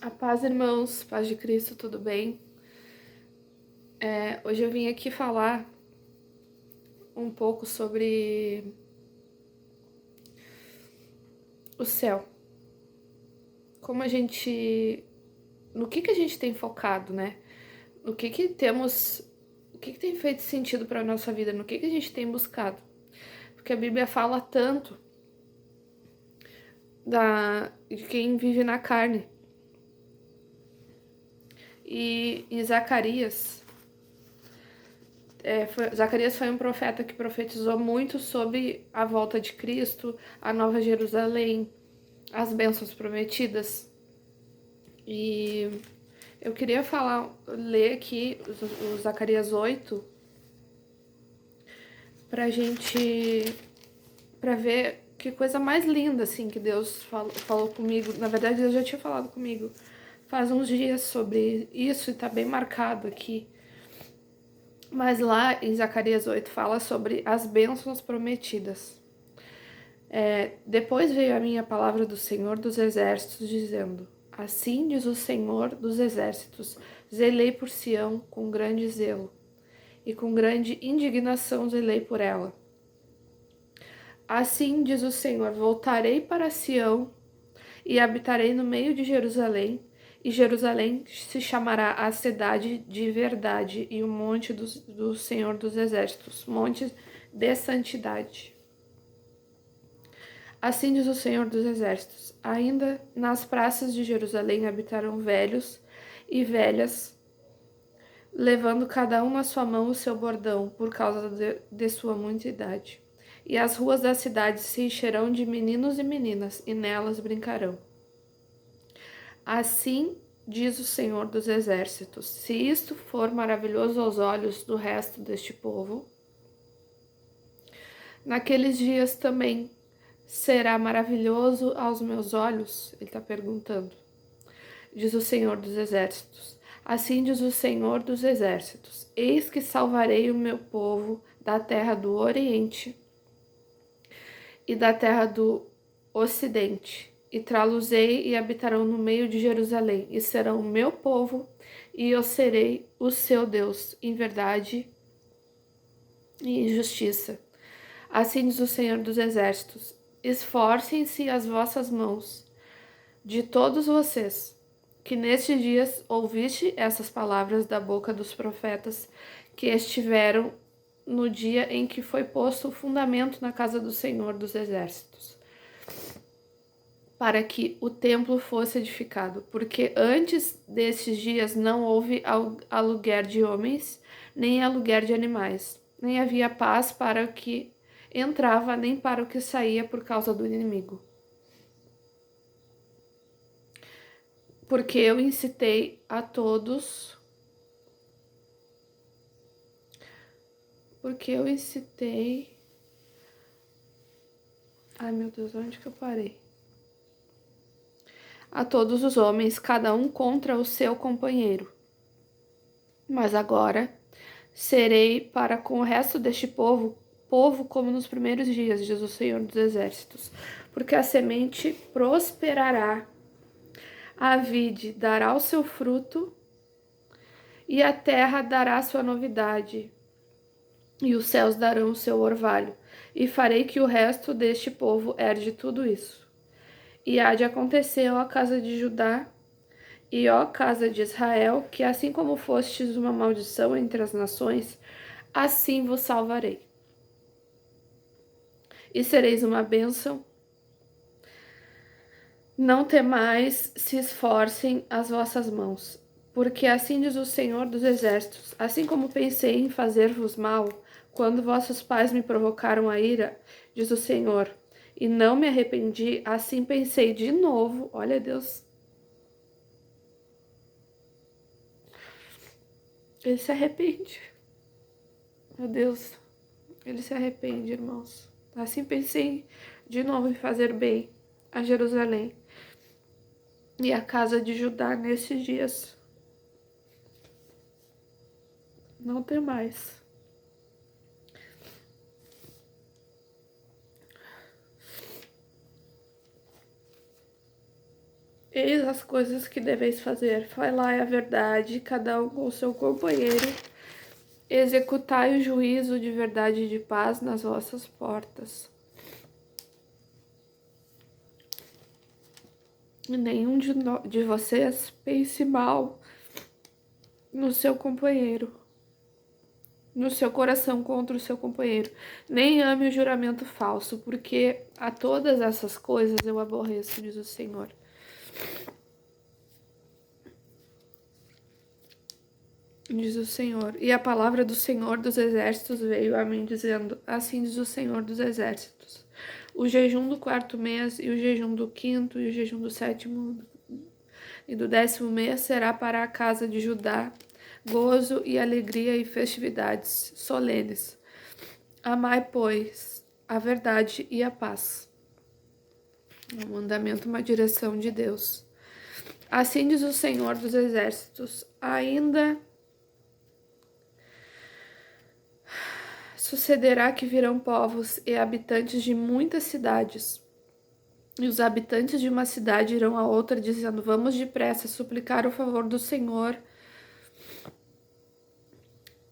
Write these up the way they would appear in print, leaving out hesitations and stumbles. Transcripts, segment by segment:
A paz, irmãos, paz de Cristo, tudo bem? Hoje eu vim aqui falar um pouco sobre o céu. Como a gente. No que a gente tem focado, né? No que temos. O que tem feito sentido para a nossa vida? No que a gente tem buscado? Porque a Bíblia fala tanto de quem vive na carne. E em Zacarias foi um profeta que profetizou muito sobre a volta de Cristo, a Nova Jerusalém, as bênçãos prometidas. E eu queria ler aqui o Zacarias 8 pra ver que coisa mais linda, assim, que Deus falou comigo. Na verdade, Deus já tinha falado comigo faz uns dias sobre isso e tá bem marcado aqui. Mas lá em Zacarias 8 fala sobre as bênçãos prometidas. Depois veio a minha palavra do Senhor dos Exércitos, dizendo: Assim diz o Senhor dos Exércitos: zelei por Sião com grande zelo, e com grande indignação zelei por ela. Assim diz o Senhor: voltarei para Sião e habitarei no meio de Jerusalém, e Jerusalém se chamará a cidade de verdade e o monte do Senhor dos Exércitos, monte de santidade. Assim diz o Senhor dos Exércitos: ainda nas praças de Jerusalém habitarão velhos e velhas, levando cada um na sua mão o seu bordão, por causa de sua muita idade. E as ruas da cidade se encherão de meninos e meninas, e nelas brincarão. Assim diz o Senhor dos Exércitos: se isto for maravilhoso aos olhos do resto deste povo, naqueles dias também será maravilhoso aos meus olhos? Ele está perguntando. Diz o Senhor dos Exércitos. Assim diz o Senhor dos Exércitos: eis que salvarei o meu povo da terra do Oriente e da terra do Ocidente, e trá-los-ei e habitarão no meio de Jerusalém, e serão o meu povo, e eu serei o seu Deus, em verdade e em justiça. Assim diz o Senhor dos Exércitos: esforcem-se as vossas mãos, de todos vocês, que nestes dias ouviste essas palavras da boca dos profetas que estiveram no dia em que foi posto o fundamento na casa do Senhor dos Exércitos, para que o templo fosse edificado, porque antes destes dias não houve aluguer de homens, nem aluguer de animais, nem havia paz para o que entrava, nem para o que saía por causa do inimigo. Porque eu incitei a todos, porque eu incitei... Ai, meu Deus, onde que eu parei? A todos os homens, cada um contra o seu companheiro. Mas agora serei para com o resto deste povo como nos primeiros dias, diz o Senhor dos Exércitos. Porque a semente prosperará, a vide dará o seu fruto, e a terra dará sua novidade, e os céus darão o seu orvalho, e farei que o resto deste povo herde tudo isso. E há de acontecer, ó casa de Judá, e ó casa de Israel, que assim como fostes uma maldição entre as nações, assim vos salvarei. E sereis uma bênção. Não temais, se esforcem as vossas mãos, porque assim diz o Senhor dos Exércitos: assim como pensei em fazer-vos mal, quando vossos pais me provocaram a ira, diz o Senhor, e não me arrependi, assim pensei de novo. Olha, Deus, ele se arrepende. Meu Deus, ele se arrepende, irmãos. Assim pensei de novo em fazer bem a Jerusalém e a casa de Judá nesses dias. Não tem mais. Eis as coisas que deveis fazer. Falai a verdade, cada um com o seu companheiro. Executai o juízo de verdade e de paz nas vossas portas. E nenhum de vocês pense mal no seu companheiro, no seu coração contra o seu companheiro. Nem ame o juramento falso, porque a todas essas coisas eu aborreço, diz o Senhor. Diz o Senhor. E a palavra do Senhor dos Exércitos veio a mim, dizendo: assim diz o Senhor dos Exércitos. O jejum do 4º mês, e o jejum do 5º, e o jejum do 7º e do 10º mês será para a casa de Judá gozo e alegria e festividades solenes. Amai, pois, a verdade e a paz. Um mandamento, uma direção de Deus. Assim diz o Senhor dos Exércitos: ainda sucederá que virão povos e habitantes de muitas cidades, e os habitantes de uma cidade irão a outra, dizendo: vamos depressa suplicar o favor do Senhor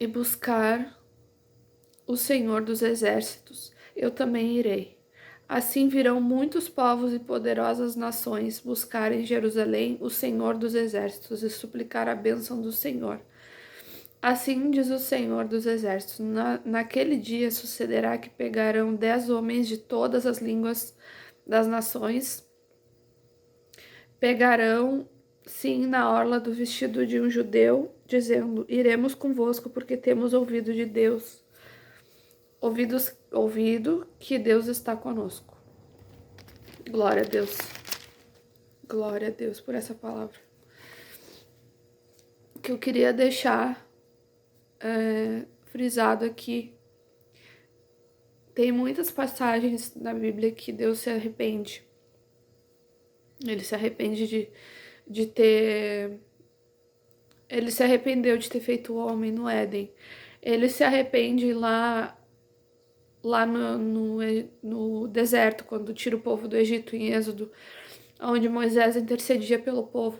e buscar o Senhor dos Exércitos. Eu também irei. Assim virão muitos povos e poderosas nações buscar em Jerusalém o Senhor dos Exércitos e suplicar a bênção do Senhor. Assim diz o Senhor dos Exércitos: naquele dia sucederá que pegarão 10 homens de todas as línguas das nações, pegarão, sim, na orla do vestido de um judeu, dizendo: iremos convosco, porque temos ouvido de Deus, ouvido que Deus está conosco. Glória a Deus. Glória a Deus por essa palavra. O que eu queria deixar frisado aqui: tem muitas passagens na Bíblia que Deus se arrepende. Ele se arrepende de ter... Ele se arrependeu de ter feito o homem no Éden. Ele se arrepende lá no deserto, quando tira o povo do Egito, em Êxodo, onde Moisés intercedia pelo povo.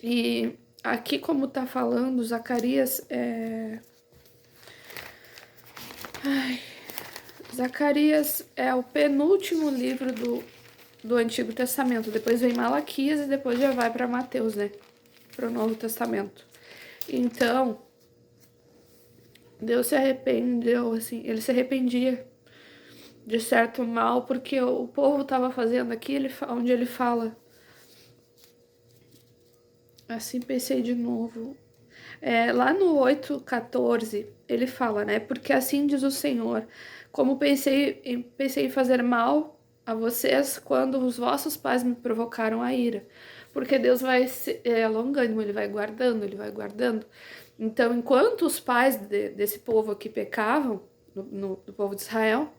E aqui, como tá falando, Zacarias Zacarias é o penúltimo livro do Antigo Testamento. Depois vem Malaquias e depois já vai para Mateus, né? Para o Novo Testamento. Então, Deus se arrependeu, assim, ele se arrependia de certo mal, porque o povo estava fazendo aqui, onde ele fala. Assim pensei de novo. Lá no 8:14, ele fala, né? Porque assim diz o Senhor: como pensei em fazer mal a vocês quando os vossos pais me provocaram a ira. Porque Deus vai alongando, ele vai guardando, ele vai guardando. Então, enquanto os pais desse povo aqui pecavam, do povo de Israel,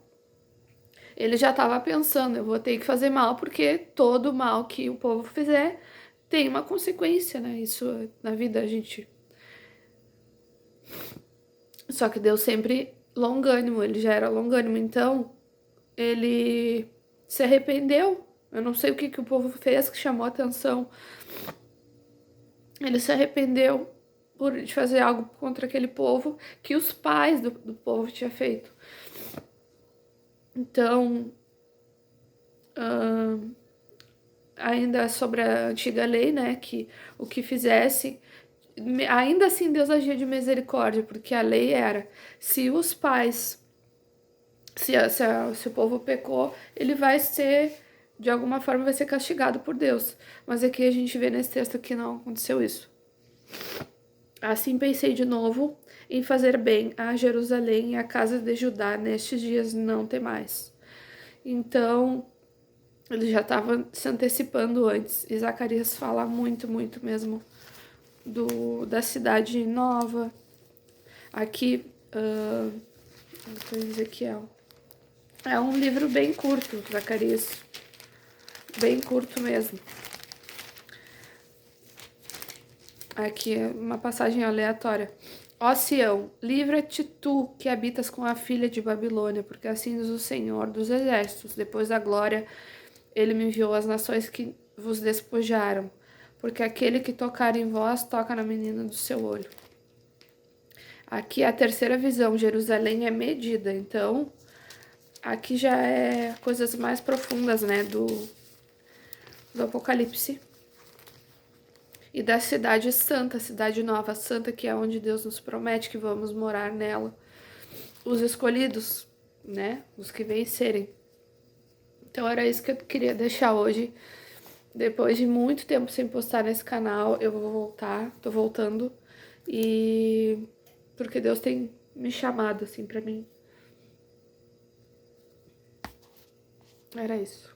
ele já estava pensando: eu vou ter que fazer mal, porque todo mal que o povo fizer tem uma consequência, né? Isso na vida a gente... Só que Deus sempre longânimo, ele já era longânimo, então ele se arrependeu. Eu não sei o que o povo fez que chamou a atenção. Ele se arrependeu de fazer algo contra aquele povo que os pais do povo tinham feito. Então, ainda sobre a antiga lei, né, que o que fizesse, ainda assim Deus agia de misericórdia, porque a lei era: se os pais, se o povo pecou, ele vai ser, de alguma forma, vai ser castigado por Deus. Mas aqui a gente vê nesse texto que não aconteceu isso. Assim pensei de novo em fazer bem a Jerusalém e a casa de Judá nestes dias não temais. Então, ele já estava se antecipando antes. E Zacarias fala muito, muito mesmo da cidade nova. Aqui, Ezequiel. É um livro bem curto, Zacarias. Bem curto mesmo. Aqui é uma passagem aleatória. Ó Sião, livra-te tu que habitas com a filha de Babilônia, porque assim diz o Senhor dos Exércitos: depois da glória ele me enviou às nações que vos despojaram, porque aquele que tocar em vós, toca na menina do seu olho. Aqui é a terceira visão, Jerusalém é medida, então aqui já é coisas mais profundas, né, do Apocalipse. E da cidade santa, cidade nova, santa, que é onde Deus nos promete que vamos morar nela. Os escolhidos, né, os que vencerem. Então era isso que eu queria deixar hoje. Depois de muito tempo sem postar nesse canal, eu vou voltar, tô voltando. E porque Deus tem me chamado assim pra mim. Era isso.